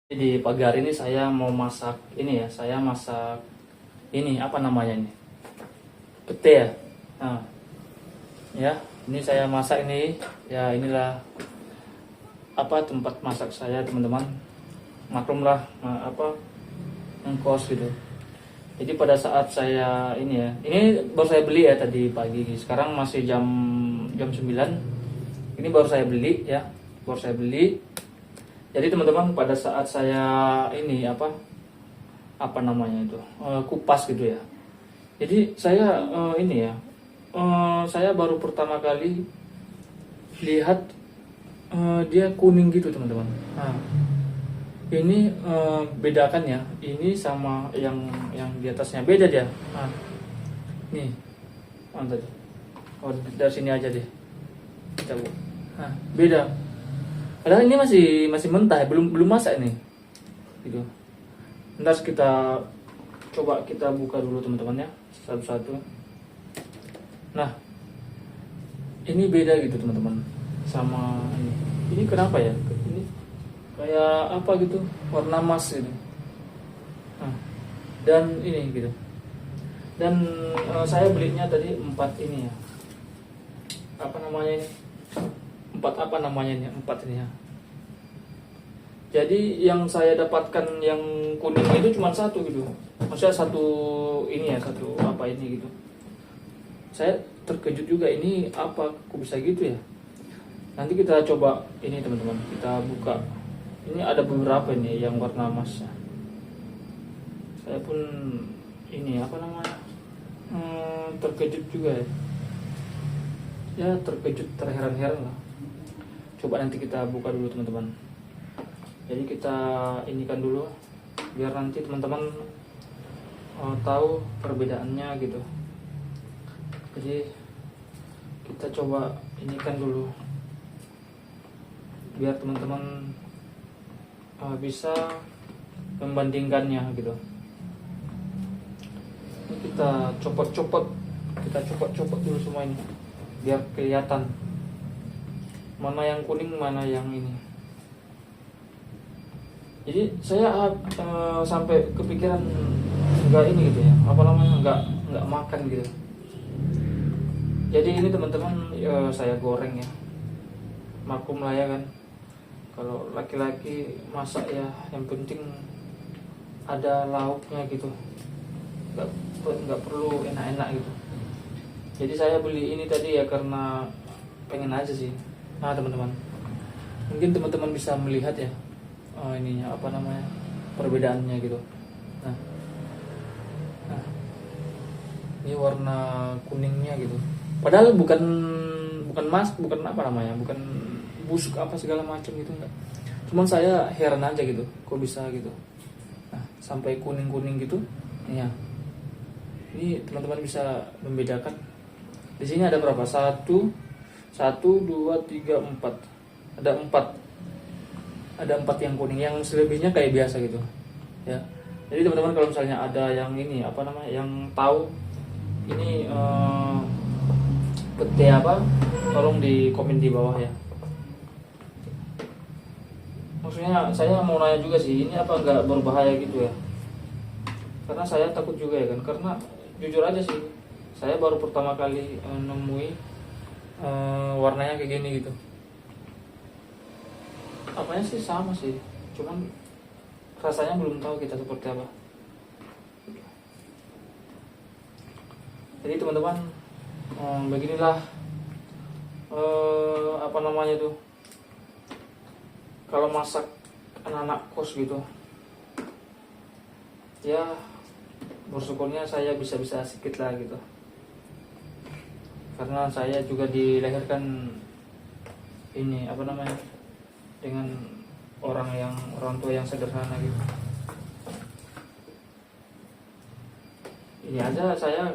Di pagi hari ini saya mau masak ini ya, saya masak ini apa namanya ini? Pete ya. Nah, ya, ini saya masak ini ya inilah apa tempat masak saya teman-teman. Maklum lah apa ngkos gitu. Jadi pada saat saya ini ya, ini baru saya beli ya tadi pagi. Sekarang masih jam jam 9. Ini baru saya beli ya, baru saya beli. Jadi teman-teman pada saat saya ini apa namanya itu kupas gitu ya. Jadi saya ini ya saya baru pertama kali lihat dia kuning gitu teman-teman. Nah, ini bedakan ya. Ini sama yang di atasnya beda dia. Nah, nih mantap. Oh dari sini aja deh. Coba. Nah, beda. Padahal ini masih mentah, belum masak ini. Gitu. Ntar kita coba kita buka dulu teman-teman ya, satu-satu. Nah, ini beda gitu teman-teman sama ini. Ini kenapa ya? Ini kayak apa gitu, warna emas gitu. Nah, dan ini gitu. Dan saya belinya tadi 4 ini ya. Apa namanya ini? 4 apa namanya ini? 4 ini ya. Jadi yang saya dapatkan yang kuning itu cuma satu gitu. Maksudnya satu ini ya, satu apa ini gitu. Saya terkejut juga, ini apa kok bisa gitu ya. Nanti kita coba ini teman-teman, kita buka. Ini ada beberapa ini yang warna emas. Saya pun ini apa namanya terkejut juga ya. Ya terkejut, terheran-heran lah. Coba nanti kita buka dulu teman-teman. Jadi kita inikan dulu biar nanti teman-teman tahu perbedaannya gitu. Jadi kita coba inikan dulu biar teman-teman bisa membandingkannya gitu. Ini kita copot-copot dulu semua ini biar kelihatan mana yang kuning mana yang ini. Jadi saya sampai kepikiran nggak ini gitu ya, apa namanya nggak makan gitu. Jadi ini teman-teman saya goreng ya, maklum lah ya kan. Kalau laki-laki masak ya, yang penting ada lauknya gitu, nggak perlu enak-enak gitu. Jadi saya beli ini tadi ya karena pengen aja sih. Nah teman-teman, mungkin teman-teman bisa melihat ya. Ininya apa namanya perbedaannya gitu. Nah, ini warna kuningnya gitu. Padahal bukan emas, bukan apa namanya, bukan busuk apa segala macam gitu enggak. Cuman saya heran aja gitu, kok bisa gitu. Nah, sampai kuning gitu. Ya. Ini teman-teman bisa membedakan. Di sini ada berapa? 1, 2, 3, 4. Ada 4. Ada 4 yang kuning, yang selebihnya kayak biasa gitu ya. Jadi teman-teman kalau misalnya ada yang ini apa namanya, yang tahu ini pete apa, tolong di komen di bawah ya. Maksudnya saya mau nanya juga sih, ini apa nggak berbahaya gitu ya, karena saya takut juga ya kan, karena jujur aja sih saya baru pertama kali nemui warnanya kayak gini gitu. Apanya sih sama sih, cuman rasanya belum tahu kita seperti apa. Jadi teman-teman beginilah apa namanya tuh, kalau masak anak-anak kos gitu ya, bersyukurnya saya bisa sedikit lah gitu, karena saya juga dilahirkan ini apa namanya dengan orang tua yang sederhana gitu. Ini aja saya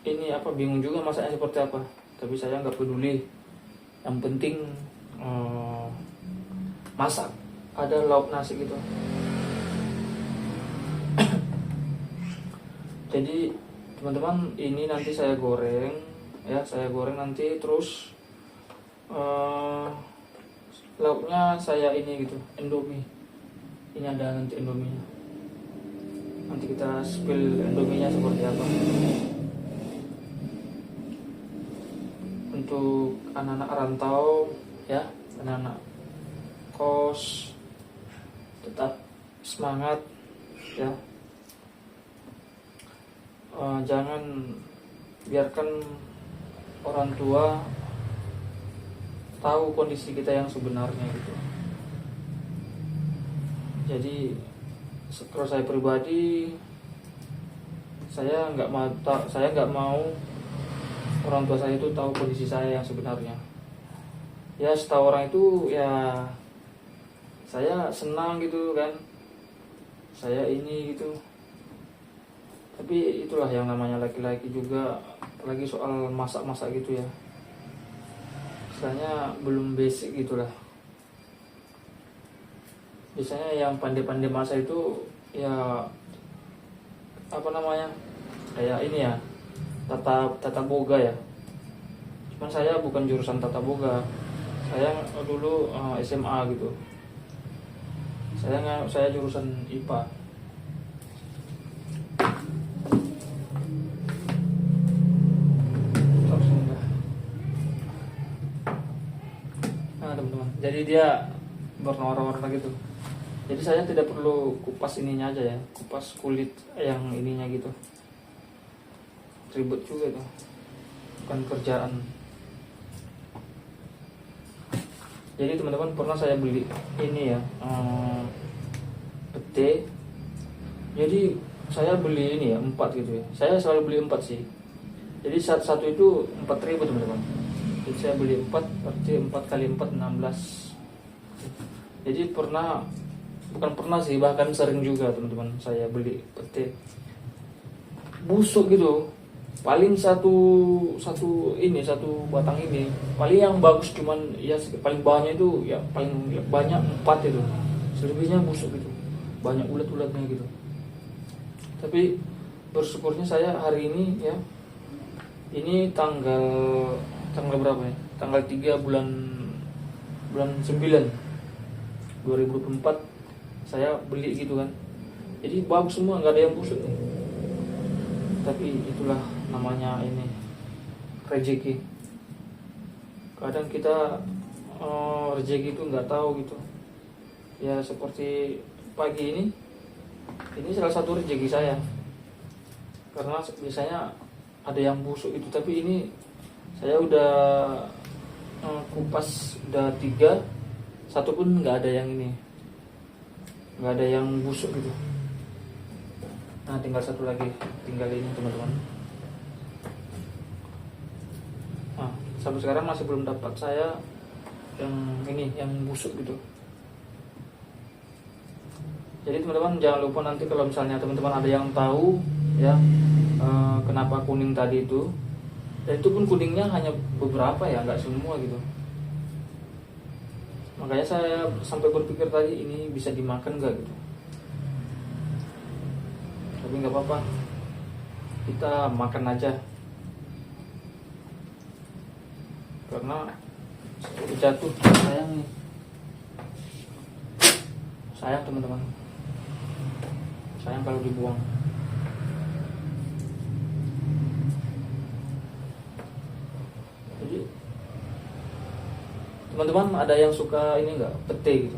ini apa bingung juga masaknya seperti apa, tapi saya nggak peduli, yang penting masak, ada lauk nasi gitu. Jadi teman-teman, ini nanti saya goreng ya, saya goreng nanti terus lauknya saya ini gitu, Indomie. Ini ada nanti Indominya. Nanti kita spill Indominya seperti apa. Untuk anak-anak rantau ya, anak-anak kos, tetap semangat ya. Jangan biarkan orang tua tahu kondisi kita yang sebenarnya gitu. Jadi kalau saya pribadi, saya nggak mau orang tua saya itu tahu kondisi saya yang sebenarnya. Ya setahu orang itu ya saya senang gitu kan, saya ini gitu. Tapi itulah yang namanya laki-laki juga, apalagi soal masak-masak gitu ya, istilahnya belum basic gitulah. Biasanya yang pandai-pandai masak itu ya apa namanya, kayak ini ya, tata boga ya. Cuman saya bukan jurusan tata boga, saya dulu SMA gitu. Saya jurusan IPA. Nah teman-teman, jadi dia berwarna-warna gitu. Jadi saya tidak perlu kupas ininya aja ya, kupas kulit yang ininya gitu. Ribet juga tuh, bukan kerjaan. Jadi teman-teman, pernah saya beli ini ya, pete. Jadi saya beli ini ya 4 gitu ya. Saya selalu beli 4 sih. Jadi satu itu 4.000 teman-teman. Jadi saya beli 4, berarti 4 kali 4 16. Jadi bukan pernah sih, bahkan sering juga teman-teman saya beli pete. Busuk gitu. Paling satu batang ini paling yang bagus cuman ya paling banyak itu ya, paling banyak 4 itu, selebihnya busuk gitu, banyak ulat-ulatnya gitu. Tapi bersyukurnya saya hari ini ya, ini tanggal berapa ya, tanggal 3 bulan 9 2024 saya beli gitu kan. Jadi bagus semua, nggak ada yang busuk nih. Tapi itulah namanya ini rezeki. Kadang kita rezeki itu nggak tahu gitu ya. Seperti pagi ini salah satu rezeki saya, karena biasanya ada yang busuk itu, tapi ini saya udah kupas udah 3, satu pun nggak ada yang ini, nggak ada yang busuk gitu. Nah tinggal satu lagi, tinggal ini teman-teman. Nah sampai sekarang masih belum dapat saya yang ini, yang busuk gitu. Jadi teman-teman jangan lupa nanti kalau misalnya teman-teman ada yang tahu ya kenapa kuning tadi itu, dan itu pun kuningnya hanya beberapa ya, nggak semua gitu. Makanya saya sampai berpikir tadi ini bisa dimakan nggak gitu. Tapi nggak apa-apa, kita makan aja, karena jatuh sayang nih, sayang teman-teman, sayang kalau dibuang. Jadi teman-teman ada yang suka ini nggak, pete gitu?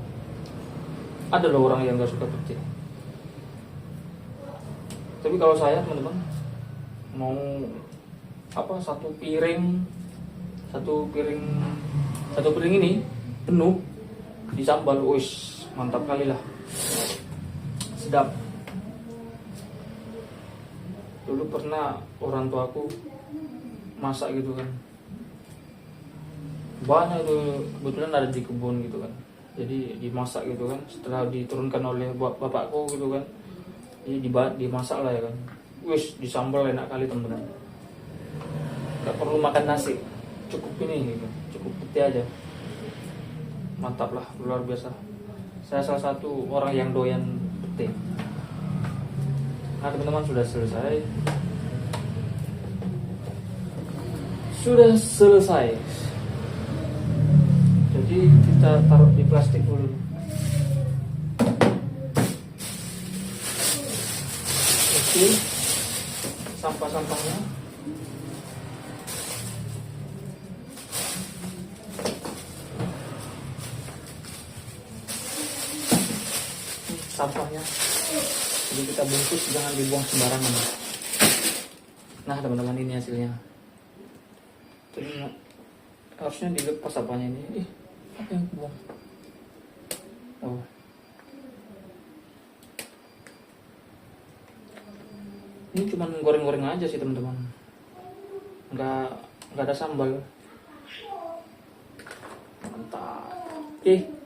Ada loh orang yang nggak suka pete. Tapi kalau saya teman-teman mau apa, satu piring ini penuh di sambal, wis mantap kali lah, sedap. Dulu pernah orang tuaku masak gitu kan, banyak itu, kebetulan ada di kebun gitu kan, jadi dimasak gitu kan, setelah diturunkan oleh bapakku gitu kan, jadi dimasak lah ya kan, wis disambal enak kali teman-teman. Gak perlu makan nasi, cukup ini gitu, cukup putih aja, mantap lah, luar biasa. Saya salah satu orang yang doyan pete. Nah teman-teman, sudah selesai. Jadi kita taruh di plastik dulu. kecil sampah-sampahnya. Sampahnya, jadi kita bungkus, jangan dibuang sembarangan. Nah teman-teman, ini hasilnya. Jadi harusnya dilepas apanya ini. Apa yang buang? Oh, ini cuma goreng-goreng aja sih teman-teman, nggak ada sambal. Mantap. Oke.